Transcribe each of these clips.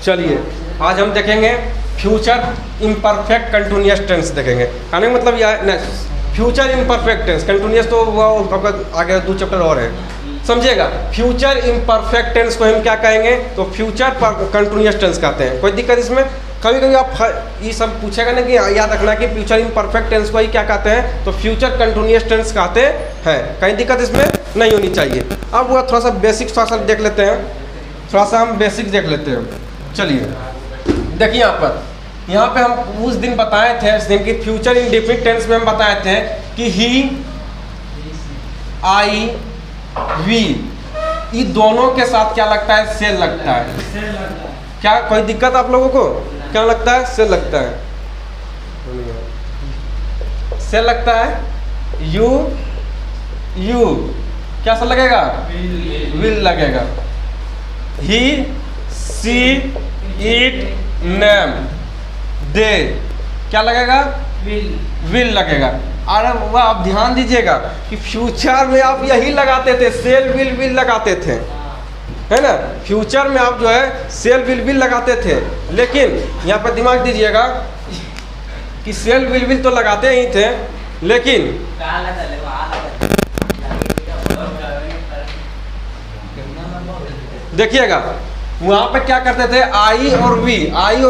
चलिए आज हम देखेंगे फ्यूचर इम्परफेक्ट कंटिन्यूअस टेंस देखेंगे। कहने का मतलब यह फ्यूचर इम्परफेक्ट टेंस, कंटिन्यूअस तो वो आपका आगे 2 चैप्टर और है, समझिएगा। फ्यूचर इम्परफेक्ट टेंस को हम क्या कहेंगे, तो फ्यूचर कंटिन्यूअस टेंस कहते हैं। कोई दिक्कत इसमें? कभी कभी आप ये सब पूछेगा ना कि याद रखना कि फ्यूचर इम्परफेक्ट टेंस को ही क्या कहते हैं, तो फ्यूचर कंटिन्यूअस टेंस कहते हैं। कहीं दिक्कत इसमें नहीं होनी चाहिए। अब वो थोड़ा सा बेसिक थोड़ा सा देख लेते हैं, थोड़ा सा हम बेसिक देख लेते हैं। चलिए देखिए यहाँ पे हम उस दिन बताए थे, इस दिन की फ्यूचर इंडेफिनिट टेंस में हम बताए थे कि ही, आई, वी, ये दोनों के साथ क्या लगता है, सेल लगता है। क्या कोई दिक्कत आप लोगों को? क्या लगता है? सेल लगता है, सेल लगता है। यू क्या सा लगेगा? विल लगेगा। ही, सी, इट, नेम, दे क्या लगेगा? विल लगेगा। और वह आप ध्यान दीजिएगा कि फ्यूचर में आप यही लगाते थे, सेल विल लगाते थे, है ना। फ्यूचर में आप जो है सेल विल लगाते थे, लेकिन यहाँ पर दिमाग दीजिएगा कि सेल विल तो लगाते ही थे, लेकिन देखिएगा वहाँ पे क्या करते थे, आई और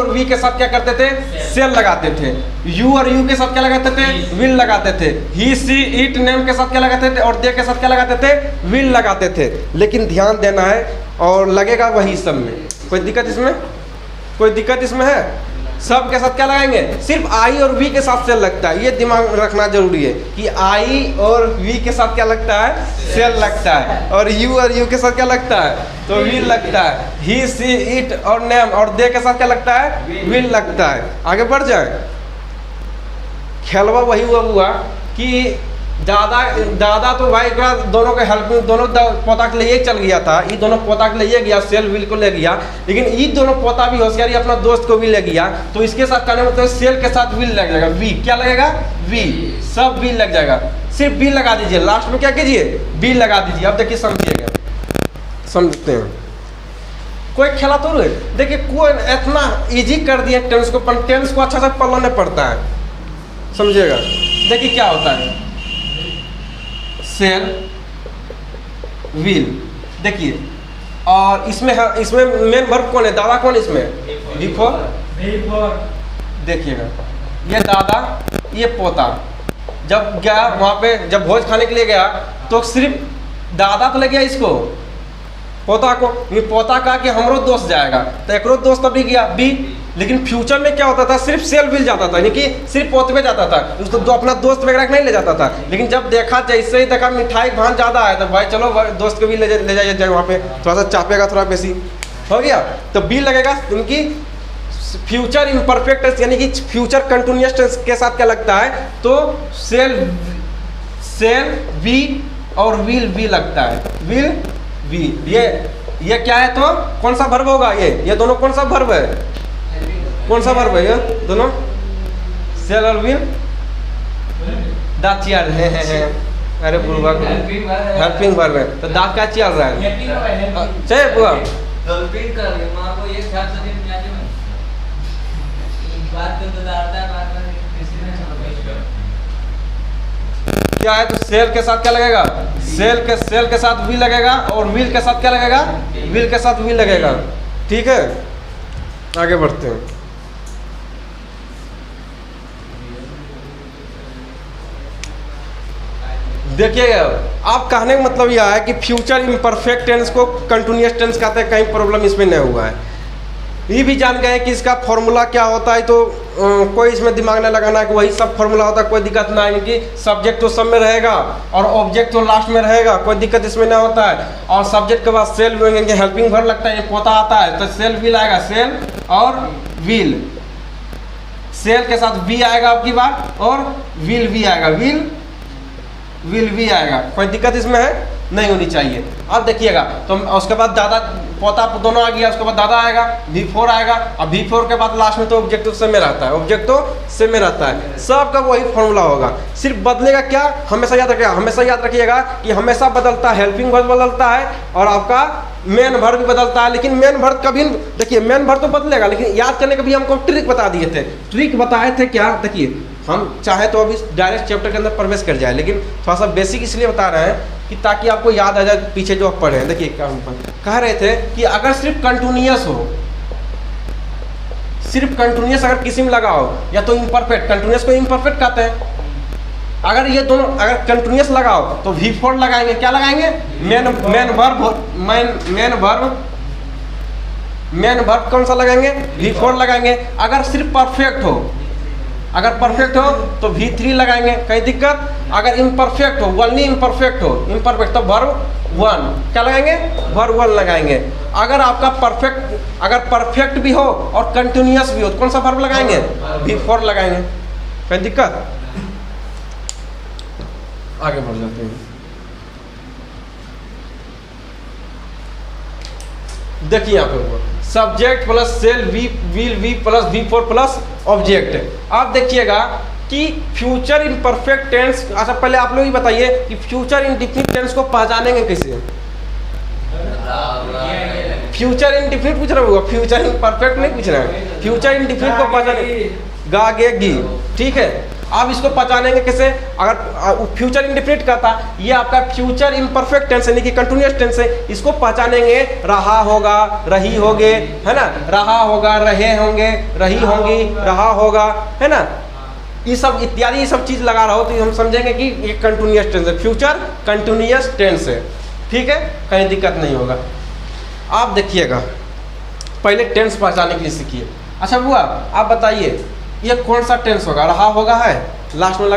वी के साथ क्या करते थे, सेल लगाते थे। यू और यू के साथ क्या लगाते थे, विल लगाते थे। ही, सी, इट, नेम के साथ क्या लगाते थे, और दे के साथ क्या लगाते थे, विल लगाते थे। लेकिन ध्यान देना है, और लगेगा वही सब में। कोई दिक्कत इसमें? कोई दिक्कत इसमें है? सब के साथ क्या लगाएंगे, सिर्फ आई और वी के साथ सेल लगता है। ये दिमाग में रखना जरूरी है कि आई और वी के साथ क्या लगता है, सेल लगता है। और यू के साथ क्या लगता है, तो विल लगता है। ही, सी, इट और नेम और दे के साथ क्या लगता है, विल लगता है। आगे बढ़ जाए। खेलवा वही हुआ कि दादा तो भाई दोनों के हेल्प में दोनों पोता के लिए चल गया था। ये दोनों पोता के लिए गया, सेल विल को ले गया, लेकिन ये दोनों पोता भी होशियारी अपना दोस्त को भी ले गया। तो इसके साथ कहने मतलब सेल के साथ विल लग जाएगा। वी क्या लगेगा, वी, सब विल लग जाएगा। सिर्फ विल लगा दीजिए, लास्ट में क्या कीजिए, विल लगा दीजिए। अब देखिए समझिएगा, समझते हैं। कोई खेला तो देखिए, कोई इतना इजी कर दिया टेंस को, पर टेंस को अच्छा से पढ़ना पड़ता है, समझिएगा। देखिए क्या होता है, सेल विल, देखिए। और इसमें मेन वर्ब कौन है, दादा कौन इसमें, बिफोर। देखिएगा ये दादा, ये पोता। जब गया वहाँ पे, जब भोज खाने के लिए गया, तो सिर्फ दादा तो ले गया इसको, पोता को। ये पोता कहा कि हमरो दोस्त जाएगा, तो एकरो दोस्त अभी गया बी। लेकिन फ्यूचर में क्या होता था, सिर्फ सेल विल जाता था, यानी कि सिर्फ पोतवे जाता था, उसको तो अपना दोस्त वगैरह नहीं ले जाता था। लेकिन जब देखा, जैसे ही देखा मिठाई भान ज़्यादा आया, तो भाई चलो दोस्त को भी ले जाइए वहाँ पे, थोड़ा सा चापेगा, थोड़ा बेसी हो गया, तो बी लगेगा। उनकी फ्यूचर इम्परफेक्ट यानी कि फ्यूचर कंटिन्यूअस टेंस के साथ क्या लगता है, तो सेल वी और विल वी लगता है, विल वी। ये क्या है, तो कौन सा वर्ब होगा, ये दोनों कौन सा वर्ब है, कौन सा वर्ब है ये दोनों, सेल और विल। दांत चियार है। अरे बुआ हेल्पिंग वर्ब है, तो दांत क्या चियार रहा है, चलिए बुआ क्या है, तो सेल के साथ क्या लगेगा, सेल के साथ विल लगेगा, और विल के साथ क्या लगेगा, विल के साथ विल लगेगा। ठीक है, आगे बढ़ते हैं। देखिएगा, आप कहने का मतलब यह है कि फ्यूचर इम्परफेक्ट टेंस को कंटिन्यूअस टेंस कहते हैं, कहीं प्रॉब्लम इसमें नहीं हुआ है। ये भी जान गए कि इसका फॉर्मूला क्या होता है, तो कोई इसमें दिमाग नहीं लगाना है कि वही सब फॉर्मूला होता है, कोई दिक्कत ना है। कि सब्जेक्ट तो सब में रहेगा और ऑब्जेक्ट तो लास्ट में रहेगा, कोई दिक्कत इसमें नहीं होता है। और सब्जेक्ट के बाद सेल हेल्पिंग वर्ब लगता है, ये पोता आता है, तो सेल विल आएगा, सेल और विल। सेल के साथ वी आएगा आपकी बात, और विल भी आएगा, विल विल भी आएगा, कोई दिक्कत इसमें है नहीं होनी चाहिए। अब देखिएगा तो उसके बाद दादा पोता दोनों आ गया, उसके बाद दादा आएगा, V4 आएगा, अब V4 के बाद लास्ट में तो ऑब्जेक्ट तो सेम में रहता है, ऑब्जेक्ट तो सेम में रहता है, सबका वही फॉर्मूला होगा। सिर्फ बदलेगा क्या, हमेशा याद रखिएगा, हमेशा याद रखिएगा कि हमेशा बदलता है, हेल्पिंग वर्ब बदलता है और आपका मेन वर्ब भी बदलता है। लेकिन मेन वर्ब कभी देखिए, मेन वर्ब तो बदलेगा, लेकिन याद करने का भी हमको ट्रिक बता दिए थे। ट्रिक बताए थे क्या, देखिए हम चाहे तो अभी डायरेक्ट चैप्टर के अंदर प्रवेश कर जाए, लेकिन थोड़ा सा बेसिक इसलिए बता रहे हैं कि ताकि आपको याद आ जाए पीछे जो आप पढ़े हैं। देखिए कह रहे थे कि अगर सिर्फ कंटिन्यूअस हो, सिर्फ कंटिन्यूअस अगर किसी में लगा हो, या तो इम्परफेक्ट, कंटिन्यूअस को इम्परफेक्ट कहते हैं। अगर ये दोनों अगर कंटिन्यूअस लगाओ तो V4 लगाएंगे, क्या लगाएंगे, मेन वर्ब कौन सा लगाएंगे, V4 लगाएंगे। अगर सिर्फ परफेक्ट हो, अगर परफेक्ट हो तो V3 लगाएंगे, कहीं दिक्कत। अगर इम्परफेक्ट हो, ओनली इम्परफेक्ट हो, इम्परफेक्ट तो वर्ब 1 क्या लगाएंगे, वर्ब 1 लगाएंगे। अगर आपका परफेक्ट, अगर परफेक्ट भी हो और कंटिन्यूअस भी हो तो कौन सा वर्ब लगाएंगे, V4 लगाएंगे, कहीं दिक्कत। आगे बढ़ जाते हैं। देखिए यहाँ पे subject plus shall will be plus V4 plus object. आप देखिएगा कि फ्यूचर इन परफेक्ट टेंस, अच्छा पहले आप लोग ही बताइए कि फ्यूचर इन डिफिनिट टेंस को पहचानेंगे कैसे। फ्यूचर इन डिफिनिट पूछ रहा होगा, फ्यूचर इन परफेक्ट नहीं पूछ रहा है, फ्यूचर इन डिफिनिट को पहचानेंगे, गा गे गी, ठीक है। आप इसको पहचानेंगे कैसे, अगर फ्यूचर इंडेफिनिट का था, ये आपका फ्यूचर इम्परफेक्ट टेंस यानी कि कंटिन्यूअस टेंस है, इसको पहचानेंगे रहा होगा, रही होगे, है ना, रहा होगा, रहे होंगे, रही होंगी, रहा होगा, है ना, ये सब इत्यादि, ये सब चीज लगा रहा हो तो हम समझेंगे कि ये कंटिन्यूअस टेंस है, फ्यूचर कंटिन्यूअस टेंस है, ठीक है, कहीं दिक्कत नहीं होगा। आप देखिएगा पहले टेंस पहचानने के लिए सीखिए। अच्छा बुआ आप बताइए ये कौन सा टेंस होगा, रहा होगा है, लास्ट में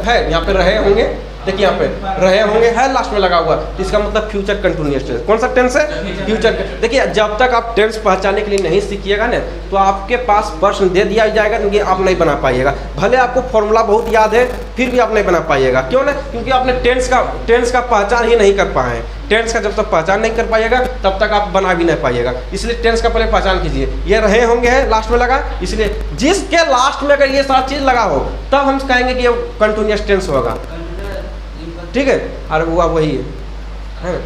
है, यहाँ पे रहे होंगे, देखिए यहाँ पे रहे होंगे है लास्ट में लगा हुआ, तो इसका मतलब फ्यूचर कंटिन्यूअस टेंस। कौन सा टेंस है, फ्यूचर। देखिए जब तक आप टेंस पहचानने के लिए नहीं सीखिएगा ना, तो आपके पास प्रश्न दे दिया जाएगा क्योंकि आप नहीं बना पाइएगा। भले आपको फॉर्मूला बहुत याद है फिर भी आप नहीं बना पाइएगा, क्यों ना, क्योंकि आपने टेंस का पहचान ही नहीं कर पाए हैं। टेंस का जब तक पहचान नहीं कर पाइएगा तब तक आप बना भी नहीं पाइएगा। इसलिए टेंस का पहले पहचान कीजिए। ये रहे होंगे है लास्ट में लगा, इसलिए जिसके लास्ट में अगर ये सारी चीज लगा हो तब हम कहेंगे कि ये कंटिन्यूअस टेंस होगा, ठीक है। और वो वही है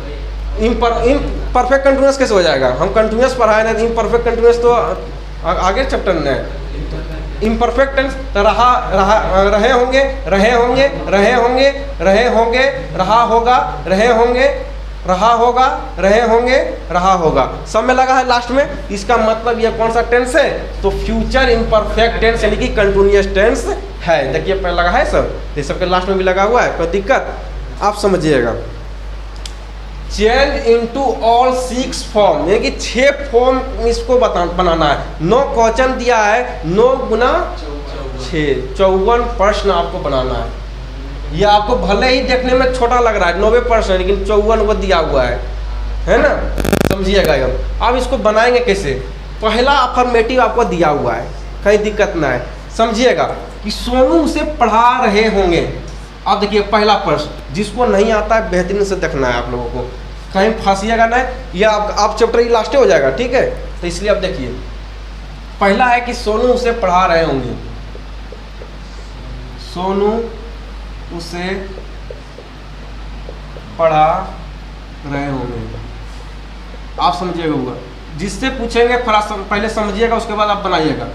इम्परफेक्ट कंटिन्यूअस कैसे हो जाएगा, हम कंटिन्यूअस पढ़ाए ना, इम्परफेक्ट कंटिन्यूअस तो आगे चैप्टर में है। इम्परफेक्ट टेंस तो रहे होंगे, रहे होंगे, रहे होंगे, रहे होंगे, रहा होगा, रहे होंगे, रहा होगा, रहे होंगे, रहा होगा, सब में लगा है लास्ट में। इसका मतलब ये कौन सा टेंस है, तो फ्यूचर इम्परफेक्ट टेंस यानी कि कंटिन्यूअस टेंस है। देखिए पहले लगा है सब, ये सबके लास्ट में भी लगा हुआ है, कोई दिक्कत आप समझिएगा। चेंज इनटू ऑल 6 फॉर्म यानी कि 6 फॉर्म इसको बनाना है। 9 क्वेश्चन दिया है, 9 गुना 6 54 प्रश्न आपको बनाना है। ये आपको भले ही देखने में छोटा लग रहा है 90 प्रश्न, लेकिन 54 वो दिया हुआ है ना, समझिएगा। अब इसको बनाएंगे कैसे, पहला अफर्मेटिव आपको दिया हुआ है, कहीं दिक्कत ना है, समझिएगा कि सोनू उसे पढ़ा रहे होंगे। अब देखिए पहला प्रश्न, जिसको नहीं आता है बेहतरीन से देखना है आप लोगों को, कहीं फंसिएगा ना, या आप चैप्टर ही लास्ट हो जाएगा, ठीक है। तो इसलिए अब देखिए पहला है कि सोनू उसे पढ़ा रहे होंगे, सोनू उसे पढ़ा रहे होंगे, आप समझिएगा होगा। जिससे पूछेंगे पहले समझिएगा, उसके बाद आप बनाइएगा।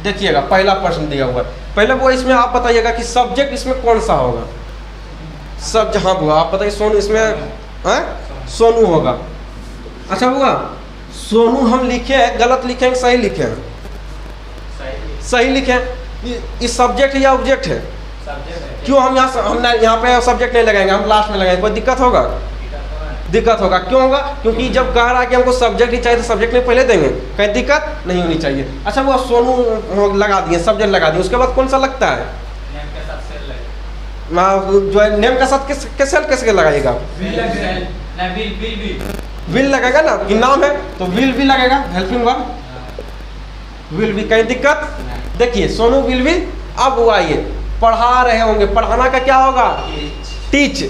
देखिएगा पहला प्रश्न दिया हुआ है, पहले वो इसमें आप बताइएगा कि सब्जेक्ट इसमें कौन सा होगा। सब जहाँ हुआ आप बताइए, सोनू इसमें है, सोनू होगा। अच्छा हुआ, सोनू हम लिखे हैं, गलत लिखे हैं, सही लिखे हैं, सही लिखे हैं। इस सब्जेक्ट या ऑब्जेक्ट है, क्यों हम यहाँ पे सब्जेक्ट नहीं लगाएंगे, हम लास्ट में लगाएंगे, कोई दिक्कत होगा, दिक्कत होगा। क्यों होगा, क्योंकि जब कह रहा है कि हमको सब्जेक्ट ही चाहिए तो सब्जेक्ट में पहले देंगे, कहीं दिक्कत नहीं होनी चाहिए। अच्छा वो सोनू लगा दिए, सब्जेक्ट लगा दिए, उसके बाद कौन सा लगता है, जो है नेम का साथ कैसे लगाइएगा, विल लगेगा ना, कि नाम है तो विल भी लगेगा, हेल्पिंग वर्ब विल भी, कहीं दिक्कत। देखिए सोनू विल भी। अब हुआ ये पढ़ा रहे होंगे, पढ़ाना का क्या होगा, टीच,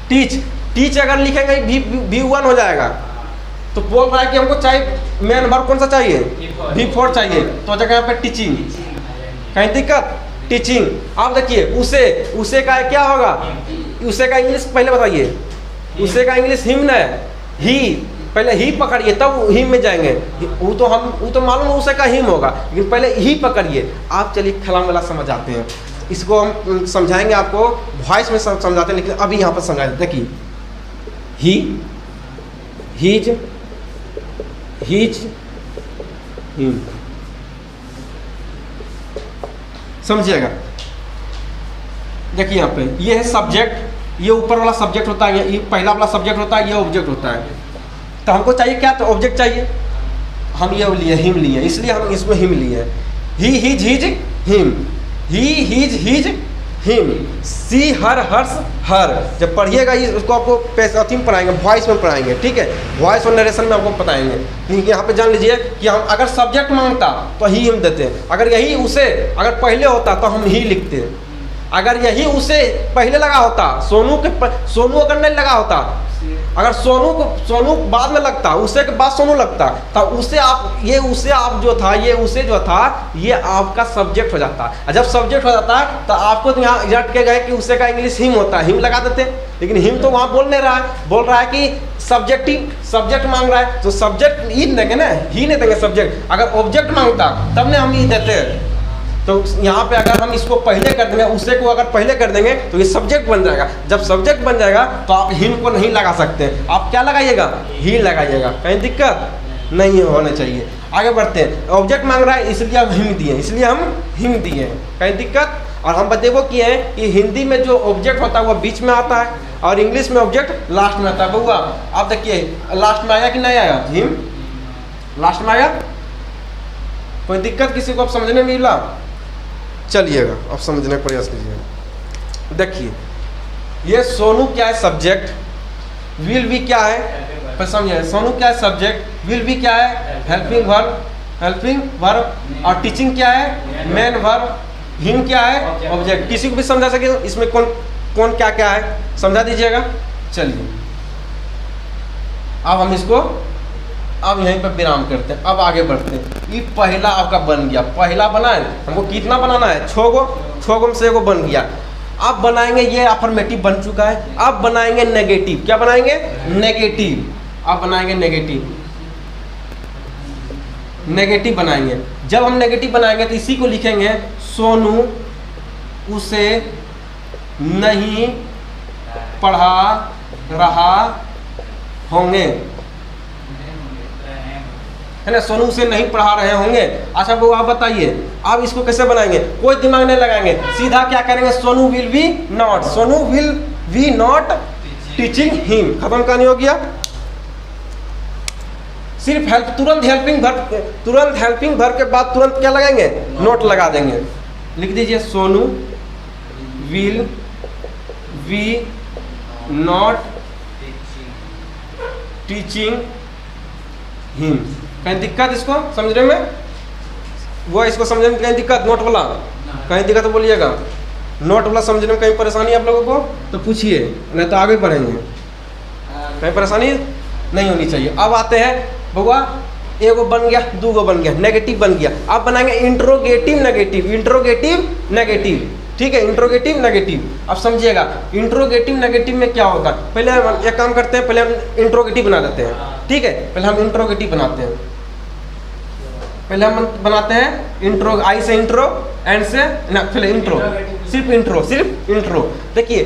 टीच, टीच अगर लिखेंगे V1 हो जाएगा। तो बोल रहा है कि हमको चाहिए मेन वर्ब कौन सा चाहिए, V4 चाहिए, तो जगह यहाँ पे टीचिंग, कहीं दिक्कत, टीचिंग। आप देखिए उसे, उसे का क्या होगा, उसे का इंग्लिश पहले बताइए, उसे का इंग्लिश हिम न है, ही, पहले ही पकड़िए तब हिम में जाएंगे। वो तो मालूम है उसे का हिम होगा, लेकिन पहले ही पकड़िए। आप चलिए खलाम वाला समझ आते हैं, इसको हम समझाएंगे आपको, वॉइस में समझाते हैं, लेकिन अभी यहाँ पर समझा देते। देखिए ही, हीज, हीज, हिम, समझिएगा। देखिए यहाँ पे ये है सब्जेक्ट, ये ऊपर वाला सब्जेक्ट होता है, ये पहला वाला सब्जेक्ट होता है, ये ऑब्जेक्ट होता है। तो हमको चाहिए क्या, तो ऑब्जेक्ट चाहिए, हम ये लिए हिम लिए, इसलिए हम इसमें हिम लिए। ही, हिज, हिज, हिम, ही, हिज, हिज, हिम, सी, हर, हर्ष, हर। जब पढ़िएगा उसको आपको अथी में पढ़ाएंगे, वॉइस में पढ़ाएंगे, ठीक है, वॉइस और नरेशन में आपको बताएंगे। क्योंकि यहाँ पे जान लीजिए कि हम अगर सब्जेक्ट मांगता तो ही हम देते, अगर यही उसे अगर पहले होता तो हम ही लिखते, अगर यही उसे पहले लगा होता, सोनू अगर नहीं लगा होता, अगर सोनू बाद में लगता, उसे के बाद सोनू लगता, तो उसे आप जो था, ये उसे जो था, ये आपका सब्जेक्ट हो जाता। और जब सब्जेक्ट हो जाता तो आपको तो यहाँ रट के गए कि उसे का इंग्लिश हिम होता है, हिम लगा देते, लेकिन हिम तो वहाँ बोल नहीं रहा है, बोल रहा है कि सब्जेक्ट मांग रहा है, तो सब्जेक्ट ही देंगे ना, ही नहीं देंगे सब्जेक्ट। अगर ऑब्जेक्ट मांगता तब ने हम ही देते। तो यहाँ पे अगर हम इसको पहले कर देंगे, उसे को अगर पहले कर देंगे तो ये सब्जेक्ट बन जाएगा। जब सब्जेक्ट बन जाएगा तो आप हिम को नहीं लगा सकते, आप क्या लगाइएगा, ही लगाइएगा, कहीं दिक्कत नहीं होना चाहिए। आगे बढ़ते हैं, ऑब्जेक्ट मांग रहा है इसलिए हम हिम दिए, कहीं दिक्कत। और हम देखो किए हैं कि हिंदी में जो ऑब्जेक्ट होता है वो बीच में आता है और इंग्लिश में ऑब्जेक्ट लास्ट में आता है। बउआ आप देखिए लास्ट में आया कि नहीं आया, हिम लास्ट में आया, कोई दिक्कत किसी को आप समझने में मिला? चलिएगा अब समझने का प्रयास कीजिए। देखिए ये सोनू क्या है सब्जेक्ट, विल बी क्या है, पर समझिए सोनू क्या है सब्जेक्ट, विल बी क्या है हेल्पिंग वर्ब, और टीचिंग क्या है मेन वर्ब, हिम क्या है ऑब्जेक्ट। किसी को भी समझा सके इसमें कौन क्या क्या है, समझा दीजिएगा। चलिए अब हम इसको अब यहीं पर विराम करते हैं, अब आगे बढ़ते हैं। ये पहला आपका बन गया, पहला बना है, हमको कितना बनाना है, 6 गो में से 1 बन गया। अब बनाएंगे, ये अफर्मेटिव बन चुका है, अब बनाएंगे नेगेटिव। क्या बनाएंगे, नेगेटिव। अब बनाएंगे नेगेटिव बनाएंगे। जब हम नेगेटिव बनाएंगे तो इसी को लिखेंगे, सोनू उसे नहीं पढ़ा रहा होंगे, है ना, सोनू से नहीं पढ़ा रहे होंगे। अच्छा वो आप बताइए आप इसको कैसे बनाएंगे, कोई दिमाग नहीं लगाएंगे, सीधा क्या करेंगे, Sonu will be not teaching him, खत्म कहानी हो गया। सिर्फ तुरंत हेल्पिंग वर्ब के बाद तुरंत क्या लगाएंगे, नोट लगा देंगे। लिख दीजिए Sonu will be not teaching him. कहीं दिक्कत इसको समझने में, वो इसको समझने में कहीं दिक्कत, नोट वाला कहीं दिक्कत बोलिएगा, नोट वाला समझने में कहीं परेशानी आप लोगों को तो पूछिए, नहीं तो आगे बढ़ेंगे, कहीं परेशानी नहीं होनी चाहिए। अब आते हैं बउआ, 1 बन गया, 2 बन गया, नेगेटिव बन गया। अब बनाएंगे इंट्रोगेटिव नेगेटिव, ठीक है, इंट्रोगेटिव नेगेटिव। अब समझिएगा इंट्रोगेटिव नेगेटिव में क्या होगा, पहले हम एक काम करते हैं, पहले हम इंट्रोगेटिव बना देते हैं, ठीक है, पहले हम इंट्रोगेटिव बनाते हैं, पहले हम बनाते हैं इंट्रो, आई से इंट्रो, एंड से ना, पहले इंट्रो, सिर्फ इंट्रो। देखिए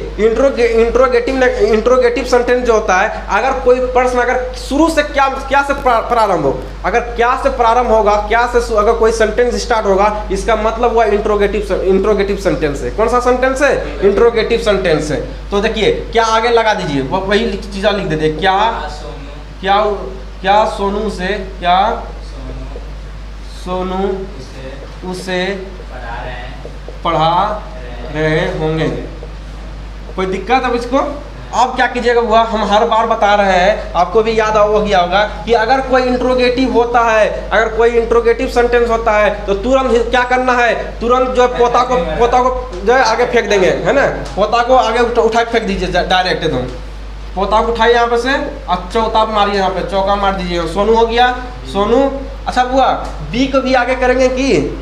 इंट्रोगेटिव सेंटेंस जो होता है, अगर कोई प्रश्न अगर शुरू से क्या से प्रारंभ हो, अगर क्या से प्रारंभ होगा, क्या से अगर कोई सेंटेंस स्टार्ट होगा, इसका मतलब हुआ इंट्रोगेटिव सेंटेंस है। कौन सा सेंटेंस है, इंट्रोगेटिव सेंटेंस है। तो देखिए क्या आगे लगा दीजिए, वही चीज़ लिख देते, क्या सोनू से, क्या सोनू उसे पढ़ा रहे होंगे। कोई दिक्कत अब इसको अब क्या कीजिएगा हुआ, हम हर बार बता रहे हैं, आपको भी याद हो गया होगा कि अगर कोई इंट्रोगेटिव होता है, अगर कोई इंट्रोगेटिव सेंटेंस होता है तो तुरंत क्या करना है, तुरंत जो है पोता को जो है आगे फेंक देंगे, है ना, पोता को आगे उठा के फेंक दीजिए डायरेक्ट एकदम। पोता को उठाइए यहाँ पे से और चौथा मारिए, यहाँ पे चौका मार दीजिए। सोनू हो गया, सोनू। अच्छा हुआ, बी को भी आगे करेंगे कि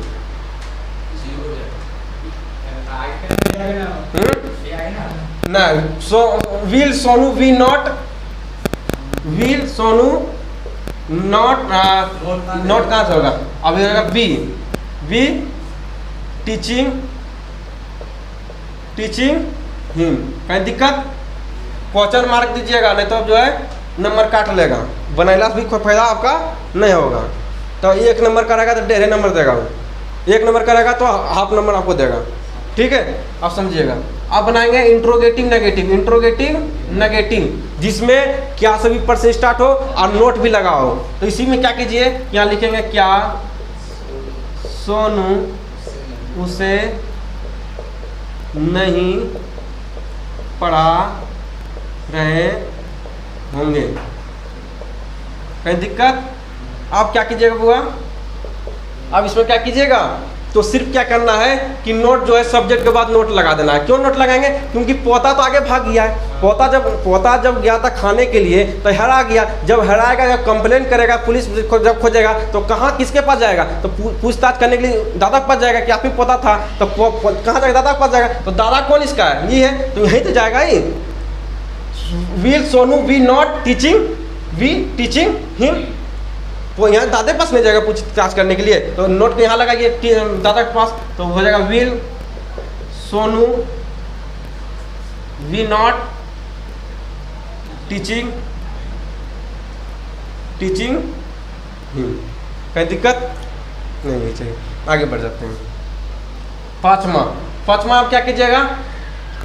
नहीं, will Sonu we not, will Sonu not, not कहाँ से होगा, अभी होगा be, be teaching, teaching him. कहीं दिक्कत, क्वेश्चन मार्क दीजिएगा, नहीं तो जो है नंबर काट लेगा, बनैला से भी कोई फायदा आपका नहीं होगा। तो 1 नंबर करेगा तो 1.5 नंबर देगा वो, 1 नंबर करेगा तो हाफ नंबर आपको देगा, ठीक है, आप समझिएगा। अब बनाएंगे इंट्रोगेटिव नेगेटिव, इंट्रोगेटिव नेगेटिव जिसमें क्या से भी पर से स्टार्ट हो और नोट भी लगा हो। तो इसी में क्या कीजिए, यहाँ लिखेंगे क्या सोनू उसे नहीं पढ़ा रहे होंगे। कहीं दिक्कत, आप क्या कीजिएगा बुआ, अब इसमें क्या कीजिएगा, तो सिर्फ क्या करना है कि नोट जो है सब्जेक्ट के बाद नोट लगा देना है। क्यों नोट लगाएंगे, क्योंकि पोता तो आगे भाग गया है, पोता जब गया था खाने के लिए तो हरा गया, जब हराएगा, जब कंप्लेन करेगा, पुलिस जब खोजेगा तो कहाँ किसके पास जाएगा, तो पूछताछ करने के लिए दादा के पास जाएगा कि आप ही पोता था, तो कहाँ जाएगा, दादा के पास जाएगा। तो दादा कौन इसका है, ये है, तो यहीं तो जाएगा ही। Will Sonu we not teaching, we teaching him, वो यहाँ दादे पास नहीं जाएगा पूछताछ करने के लिए, तो नोट को यहाँ लगाइए दादा के पास, तो हो जाएगा will Sonu we not teaching, teaching him. कहीं दिक्कत नहीं चाहिए, आगे बढ़ जाते हैं। पाँचवा आप क्या कीजिएगा,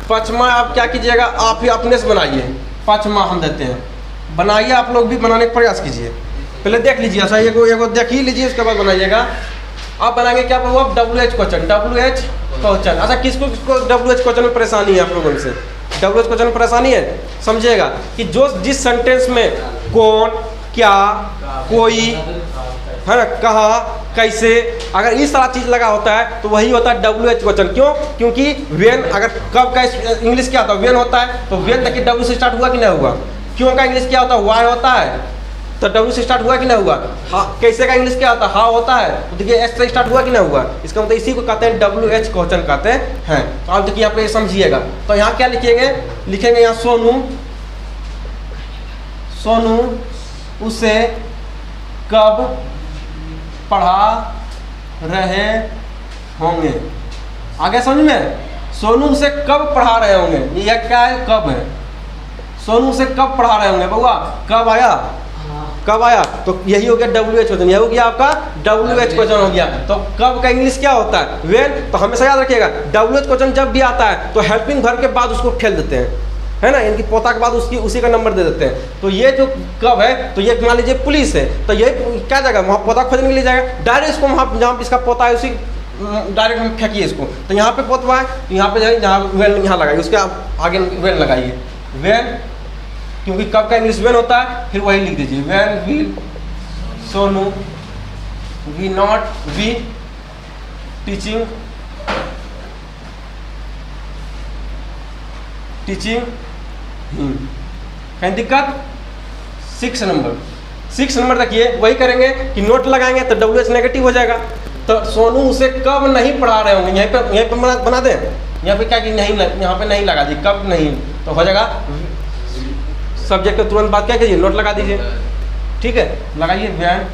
पाँचवा आप क्या कीजिएगा, आप ही अपने से बनाइए। पाँचवा हम देते हैं, बनाइए, आप लोग भी बनाने का प्रयास कीजिए, पहले देख लीजिए, अच्छा एगो देख ही लीजिए, उसके बाद बनाइएगा। आप बनाएंगे क्या हुआ, WH क्वेश्चन, WH क्वेश्चन। अच्छा किसको WH क्वेश्चन में परेशानी है, आप लोगों से WH क्वेश्चन में परेशानी है, समझिएगा कि जिस सेंटेंस में कौन, क्या, कोई, है ना, कहा, कैसे, अगर इस सारा चीज लगा होता है तो वही होता है WH क्वेश्चन। क्यों, क्योंकि वेन, अगर कब का इंग्लिश क्या होता है, वेन होता है, तो वेन तक W से स्टार्ट हुआ कि नहीं हुआ। क्यों का इंग्लिश क्या होता है, वाई होता है, तो W से स्टार्ट हुआ कि नहीं हुआ। हाँ, कैसे का इंग्लिश क्या होता है, हाउ होता है, तो देखिए H से स्टार्ट हुआ कि नहीं हुआ। इसका मतलब इसी को कहते हैं WH क्वेश्चन कहते हैं। तो आप देखिए यहाँ पे समझिएगा, तो यहाँ क्या लिखेंगे, लिखेंगे यहाँ सोनू उसे कब पढ़ा रहे होंगे। आगे समझ में, सोनू उसे कब पढ़ा रहे होंगे, यह क्या है, कब है, सोनू उसे कब पढ़ा रहे होंगे बउआ, कब आया, कब आया, तो यही हो गया WH क्वेश्चन, यही हो गया आपका WH क्वेश्चन हो गया। तो कब का इंग्लिश क्या होता है, वेन। तो हमेशा याद रखिएगा WH क्वेश्चन जब भी आता है तो हेल्पिंग वर्ब के बाद उसको ठेल देते हैं, है ना, इनकी पोता के बाद उसी का नंबर दे देते हैं। तो ये जो कब है, तो ये मान लीजिए पुलिस है, तो ये क्या जाएगा, वहाँ पोता खोजने के लिए जाएगा, डायरेक्ट इसको वहाँ जहाँ इसका पोता है उसी डायरेक्ट हम फेंकिए इसको। तो यहाँ पे पोतवा है, तो यहाँ पे जाइए, जहाँ वेन यहाँ लगाइए, उसके आगे वेन लगाइए, वेन, क्योंकि कब का इंग्लिश वेन होता है, फिर वही लिख दीजिए, when will Sonu we not be teaching, teaching him. कहीं दिक्कत, 6 नंबर देखिए, वही करेंगे कि नोट लगाएंगे तो WH नेगेटिव हो जाएगा। तो सोनू उसे कब नहीं पढ़ा रहे होंगे, यहीं पे बना दें, यहाँ पे क्या कि नहीं, यहाँ पे नहीं लगा दी, कब नहीं, तो हो जाएगा सब्जेक्ट के तुरंत बाद क्या कीजिए, नोट लगा दीजिए, ठीक है, लगाइए, when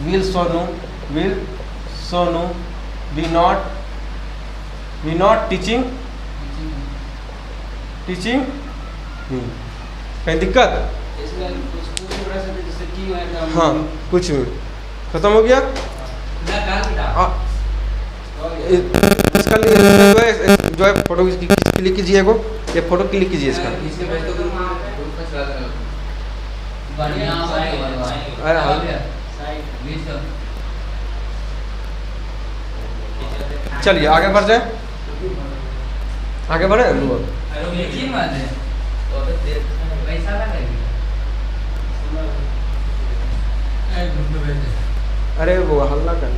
will Sonu we not teaching, कहीं दिक्कत, हाँ कुछ भी खत्म हो गया। इसका जो है फोटो क्लिक कीजिए, ये फोटो क्लिक कीजिए इसका, चलिए आगे बढ़ जाए, आगे बढ़े। अरे वो हल्ला कर।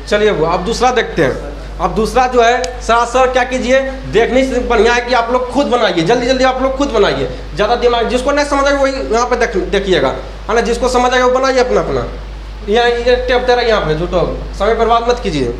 चलिए वो अब दूसरा देखते हैं। अब दूसरा जो है सर क्या कीजिए, देखने से बढ़िया है कि आप लोग खुद बनाइए, जल्दी जल्दी आप लोग खुद बनाइए, ज़्यादा दिमाग, जिसको नहीं समझ आएगा वही यहाँ पे देखिएगा, है ना, जिसको समझ आएगा वो बनाइए अपना अपना। यहाँ ये टेप दे रहा है यहाँ पे, झूठो समय बर्बाद मत कीजिए।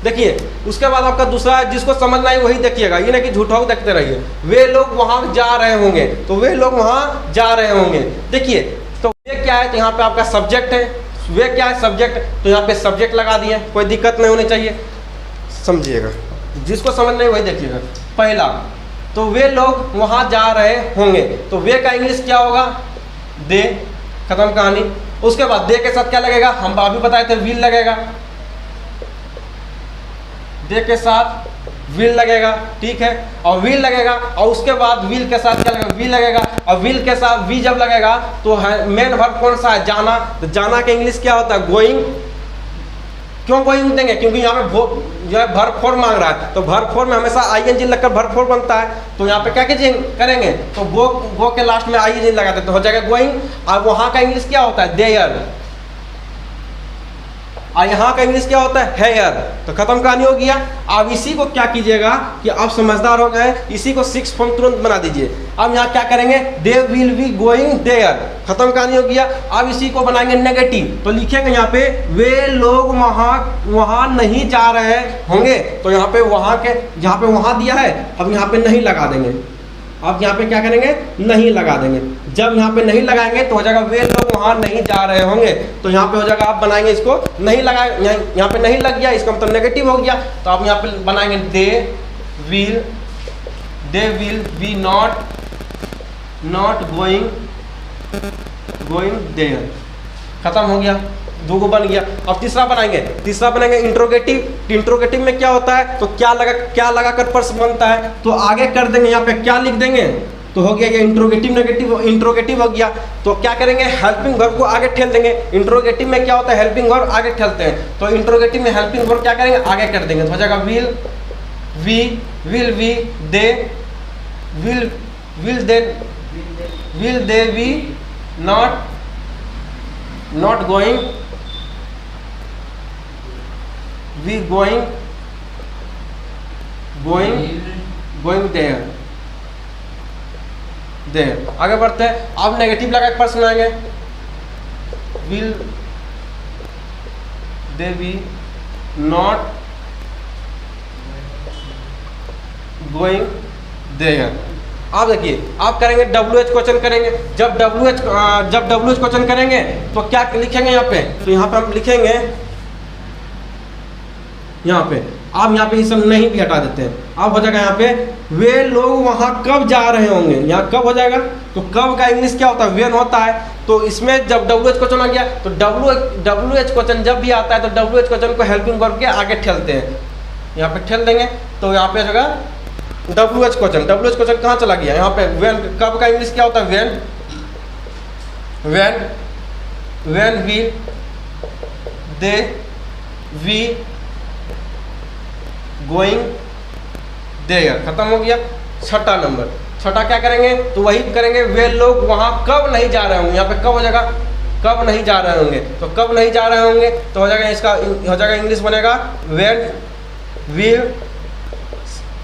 देखिए उसके बाद आपका दूसरा है, जिसको समझना है वही देखिएगा, ये नहीं कि झूठा देखते रहिए। वे लोग वहाँ जा रहे होंगे, तो वे लोग वहाँ जा रहे होंगे। देखिए तो वे क्या है, तो यहाँ पे आपका सब्जेक्ट है, वे क्या है सब्जेक्ट, तो यहाँ पे सब्जेक्ट लगा दिए, कोई दिक्कत नहीं होनी चाहिए, समझिएगा, जिसको समझ नहीं वही देखिएगा। पहला तो वे लोग वहाँ जा रहे होंगे, तो वे का इंग्लिश क्या होगा, दे, खत्म कहानी। उसके बाद दे के साथ क्या लगेगा, हम अभी बताए थे विल लगेगा, दे के साथ विल लगेगा, ठीक है, और विल लगेगा, और उसके बाद विल के साथ क्या लगेगा, वी लगेगा, और विल के साथ वी जब लगेगा तो मेन वर्ब कौन सा है, जाना। तो जाना का इंग्लिश क्या होता है, गोइंग। क्यों गोइंग देंगे, क्योंकि यहाँ पे जो है वर्ब फॉर्म मांग रहा है, तो वर्ब फॉर्म में हमेशा आईएनजी लगकर वर्ब फॉर्म बनता है। तो यहाँ पे क्या करेंगे, तो गो के लास्ट में आईएनजी लगाते तो हो जाएगा गोइंग। और वहाँ का इंग्लिश क्या होता है, देयर, और यहाँ का इंग्लिश क्या होता है, हेयर। तो खत्म कहानी हो गया। अब इसी को क्या कीजिएगा कि आप समझदार हो गए, इसी को 6 फॉर्म तुरंत बना दीजिए। अब यहाँ क्या करेंगे, they will be going there, खत्म कहानी हो गया। अब इसी को बनाएंगे नेगेटिव, तो लिखेंगे यहाँ पे वे लोग वहाँ नहीं जा रहे होंगे, तो यहाँ पे वहाँ के, यहाँ पे वहाँ दिया है, अब यहाँ पे नहीं लगा देंगे। अब यहाँ पे क्या करेंगे, नहीं लगा देंगे। जब यहाँ पे नहीं लगाएंगे तो हो जाएगा वे लोग वहाँ नहीं जा रहे होंगे, तो यहाँ पे हो जाएगा, आप बनाएंगे इसको नहीं लगा, यहाँ पे नहीं लग गया, इसका मतलब नेगेटिव हो गया। तो आप यहाँ पे बनाएंगे they will be not going there, खत्म हो गया, दो को बन गया। अब तीसरा बनाएंगे इंट्रोगेटिव। इंट्रोगेटिव में क्या होता है, तो क्या लगा कर प्रश्न बनता है, तो आगे कर देंगे, यहाँ पे क्या लिख देंगे, तो हो गया ये इंट्रोगेटिव हो गया। तो क्या करेंगे, हेल्पिंग वर्ब को आगे ठेल देंगे। इंट्रोगेटिव में क्या होता है, हेल्पिंग वर्ब आगे ठेलते हैं, तो इंट्रोगेटिव में हेल्पिंग वर्ब क्या करेंगे, आगे कर देंगे, तो हो जाएगा will they be not going there. आगे बढ़ते हैं। अब नेगेटिव लगा के प्रश्न आएंगे, will they be not going there. आप देखिए, आप करेंगे WH क्वेश्चन करेंगे। जब WH क्वेश्चन करेंगे तो क्या लिखेंगे यहाँ पे, तो यहाँ पे हम लिखेंगे, यहाँ पे आप यहाँ पे ये सब नहीं भी हटा देते हैं। अब हो जाएगा यहाँ पे वे लोग वहाँ कब जा रहे होंगे, यहाँ कब हो जाएगा, तो कब का इंग्लिश क्या होता है, वेन होता है। तो इसमें जब WH क्वेश्चन आ गया तो WH क्वेश्चन जब भी आता है तो WH क्वेश्चन को हेल्पिंग वर्ब के आगे ठेलते हैं, यहाँ पे ठेल देंगे, तो यहाँ पे होगा WH क्वेश्चन कहाँ चला गया, यहाँ पे वेन। कब का इंग्लिश क्या होता है, when we they be going there, खत्म हो गया। छठा नंबर, छठा क्या करेंगे, तो वही करेंगे, वे लोग वहाँ कब नहीं जा रहे होंगे। यहाँ पे कब हो जाएगा, कब नहीं जा रहे होंगे, तो कब नहीं जा रहे होंगे तो हो जाएगा, इसका हो जाएगा इंग्लिश बनेगा वेन विल,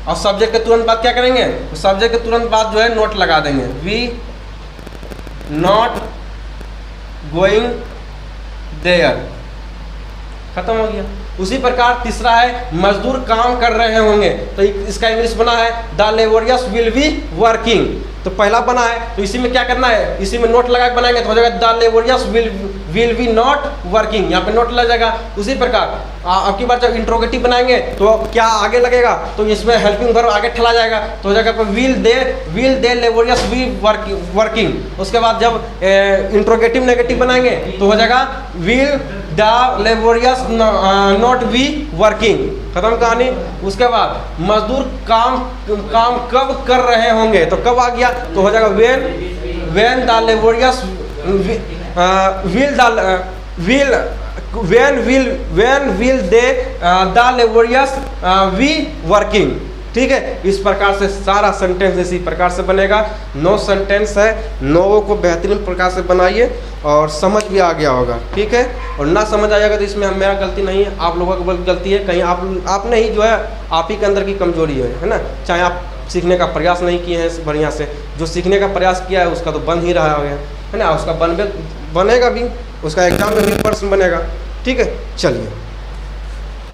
और सब्जेक्ट के तुरंत बाद क्या करेंगे, तो सब्जेक्ट के तुरंत बाद जो है नोट लगा देंगे, वी नॉट गोइंग देयर, खत्म हो गया। उसी प्रकार तीसरा है मजदूर काम कर रहे होंगे, तो इसका इंग्लिश बना है the laborious will be working. तो पहला बना है, तो इसी में क्या करना है, इसी में नोट लगा के बनाएंगे तो हो जाएगा the laborious will be not working, यहाँ पे नोट लग जाएगा। उसी प्रकार अब की बार जब इंट्रोगेटिव बनाएंगे तो क्या आगे लगेगा, तो इसमें हेल्पिंग वर्ब आगे ठेला जाएगा, तो हो जाएगा will they laborious be working. उसके बाद जब इंट्रोगेटिव नेगेटिव बनाएंगे तो हो जाएगा will the laborious not be working, खत्म कहानी। उसके बाद मजदूर काम कब कर रहे होंगे, तो कब आ गया, तो हो जाएगा when the laborious will the will when will they the laborious we working। ठीक है, इस प्रकार से सारा सेंटेंस इसी प्रकार से बनेगा। 9 सेंटेंस है, 9 को बेहतरीन प्रकार से बनाइए और समझ भी आ गया होगा। ठीक है, और ना समझ आएगा तो इसमें मेरा गलती नहीं है, आप लोगों की गलती है। कहीं आपने ही जो है आप ही के अंदर की कमजोरी है ना। चाहे आप सीखने का प्रयास नहीं किए हैं बढ़िया से, जो सीखने का प्रयास किया है उसका तो बन ही रहा है ना, उसका बनेगा भी, उसका एग्जाम में भी प्रश्न बनेगा। ठीक है, चलिए।